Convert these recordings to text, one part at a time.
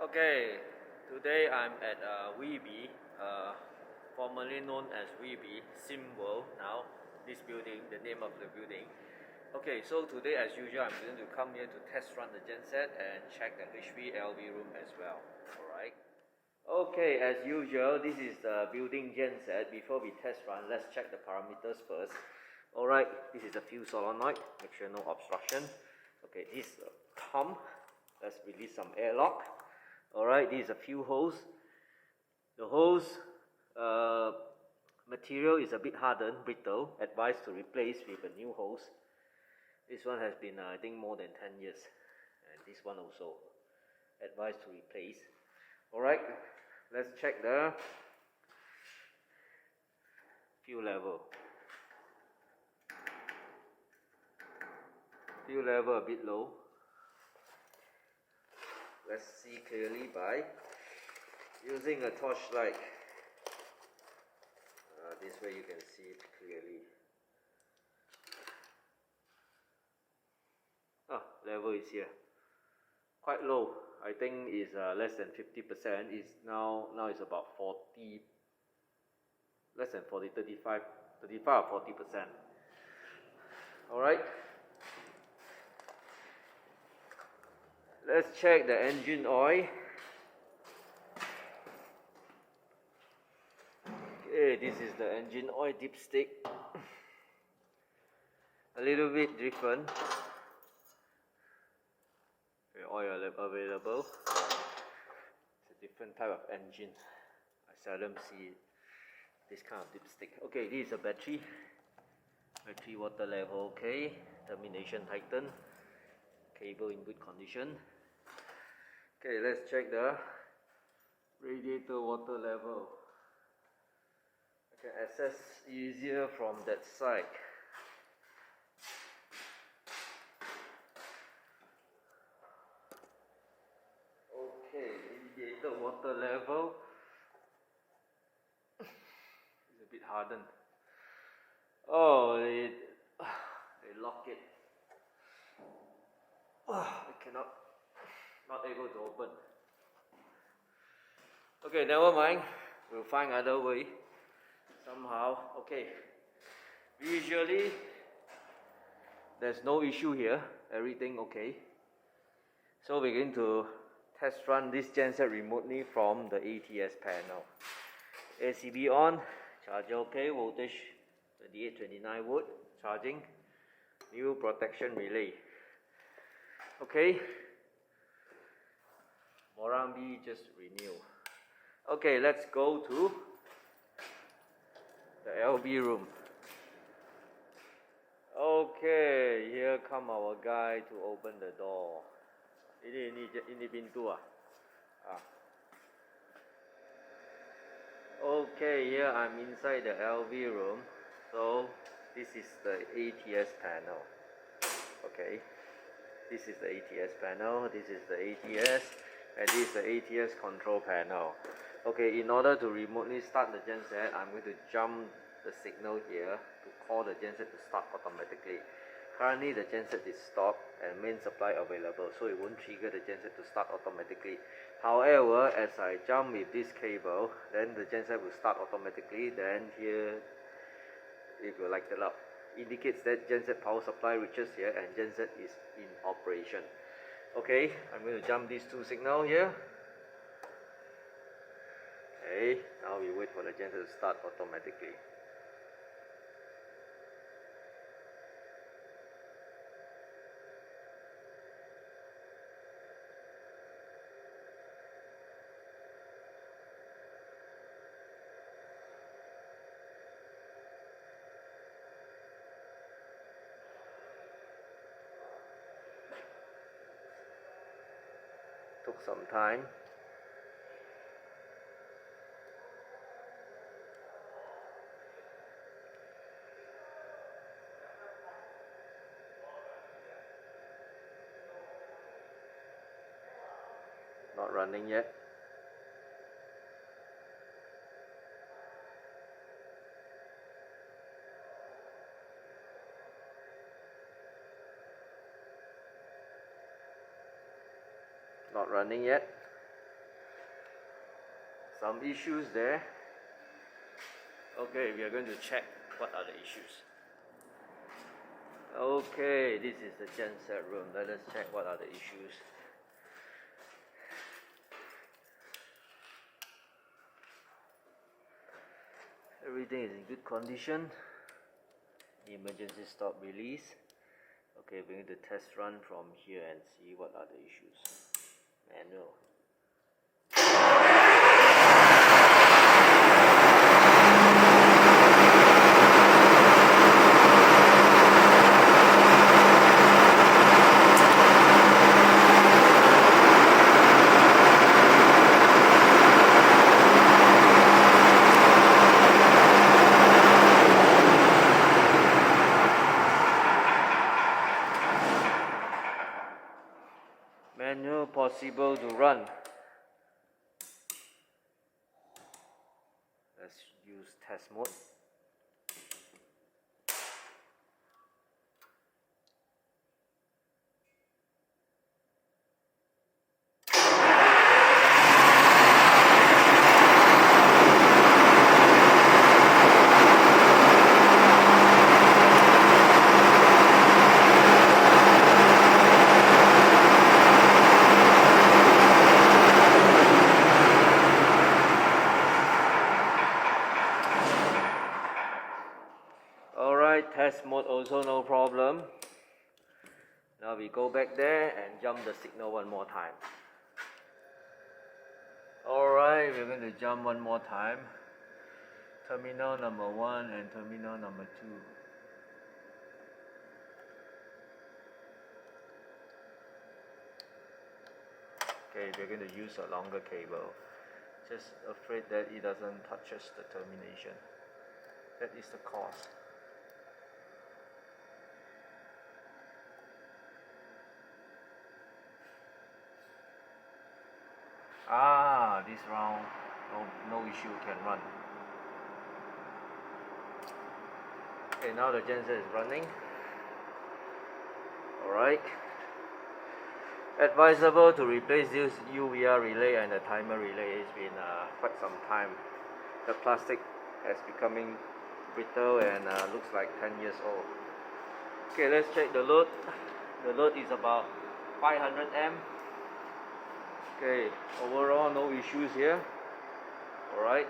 Okay, today I'm at WEBE, formerly known as WEBE, Symworld now, this building, the name of the building. Okay, so today as usual I'm going to come here to test run the genset and check the HV LV room as well, alright. Okay, as usual, this is the building genset. Before we test run, let's check the parameters first. Alright, this is a fuse solenoid, make sure no obstruction. Okay, this is a pump, let's release some airlock. Alright, these are a few hose. The hose material is a bit hardened, brittle, advised to replace with a new hose. This one has been I think more than 10 years, and this one also advised to replace. Alright, let's check the fuel level. Fuel level a bit low. Let's see clearly by using a torchlight. This way you can see it clearly. Level is here. Quite low. I think is less than 50%. Is now it's about 40, less than 40, 35 or 40%. Alright. Let's check the engine oil. Okay, this is the engine oil dipstick. A little bit different. The oil available. It's a different type of engine. I seldom see this kind of dipstick. Okay, this is a battery. Battery water level okay. Termination tightened. Cable in good condition. Okay, let's check the radiator water level. I can access easier from that side. Okay, radiator water level is a bit hardened. Oh, they lock it. I not able to open. Okay, never mind. We'll find other way somehow. Okay. Visually, there's no issue here. Everything okay. So we're going to test run this genset remotely from the ATS panel. ACB on, charger okay, voltage 28-29 volt, charging, new protection relay. Okay, Morambi just renew. Okay, let's go to the LV room. Okay, here come our guy to open the door. Ini pintu ah. Okay, here I'm inside the LV room. So this is the ATS panel. Okay, this is the ATS panel. This is the ATS, and this is the ATS control panel. Okay, in order to remotely start the genset, I'm going to jump the signal here to call the genset to start automatically. Currently the genset is stopped and main supply available, so it won't trigger the genset to start automatically. However, as I jump with this cable, then the genset will start automatically. Then here it will light it up. Indicates that genset power supply reaches here and genset is in operation. Okay, I'm going to jump these two signals here. Okay, now we wait for the genset to start automatically. Took some time. Not running yet. Not running yet. some issues there. Okay, we are going to check what are the issues. Okay, this is the genset room. Let us check what are the issues. Everything is in good condition. Emergency stop release. Okay, we're going to test run from here and see what are the issues. Manual. Manual possible to run. Let's use test mode. Test mode also no problem. Now we go back there and jump the signal one more time. Alright, we're going to jump one more time. Terminal number 1 and terminal number 2. Okay, we're going to use a longer cable. Just afraid that it doesn't touch the termination. That is the cause. Ah, this round, no issue, can run. Okay, now the genset is running. Alright. Advisable to replace this UVR relay and the timer relay. It's been quite some time. The plastic is becoming brittle and looks like 10 years old. Okay, let's check the load. The load is about 500 amp. Okay, overall no issues here. Alright.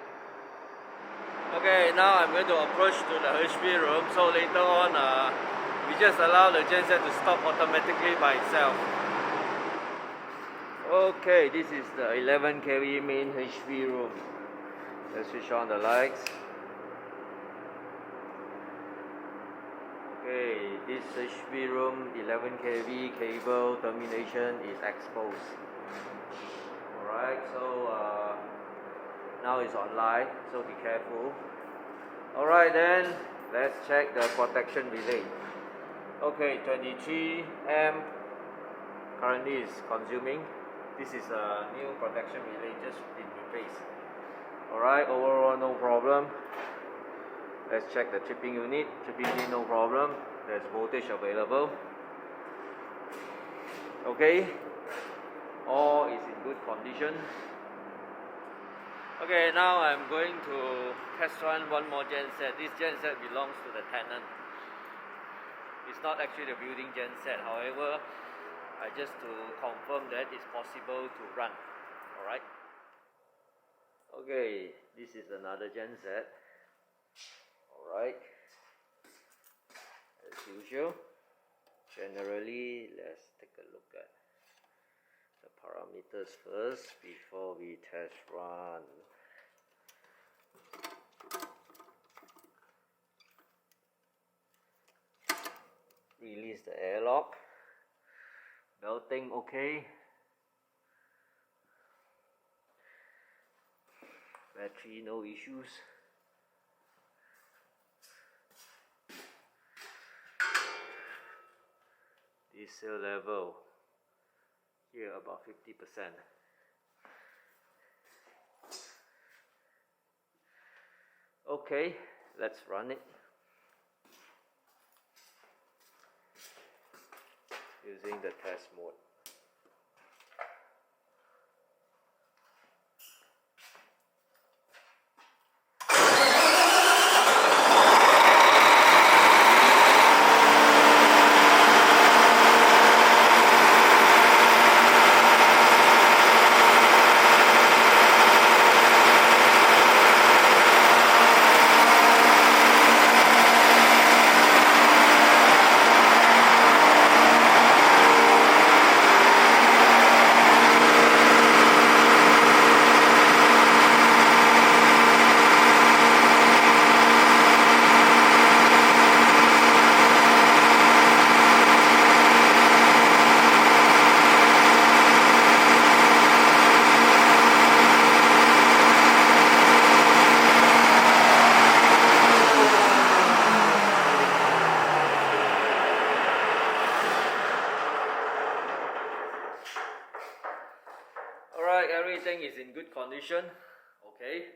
Okay, now I'm going to approach to the HP room. So later on, we just allow the genset to stop automatically by itself. Okay, this is the 11 kV main HP room. Let's switch on the lights. Okay, this HP room 11 kV cable termination is exposed. Alright, so now it's online, so be careful. Alright then, let's check the protection relay. Okay, 23 amp currently is consuming. This is a new protection relay, just been replaced. Alright, overall no problem. Let's check the tripping unit. Tripping unit no problem. There's voltage available. Okay. All is in good condition. Okay, now I'm going to test run one more genset. This genset belongs to the tenant. It's not actually the building genset. However, I just to confirm that it's possible to run. Alright. Okay, this is another genset. Alright. As usual. Generally, let's take a look at the parameters first before we test run. Release the airlock. Belting okay. Battery no issues. Diesel level here about 50%. Okay, let's run it using the test mode. Alright, everything is in good condition. Okay,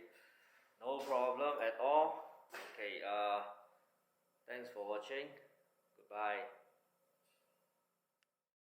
no problem at all. Okay, thanks for watching. Goodbye.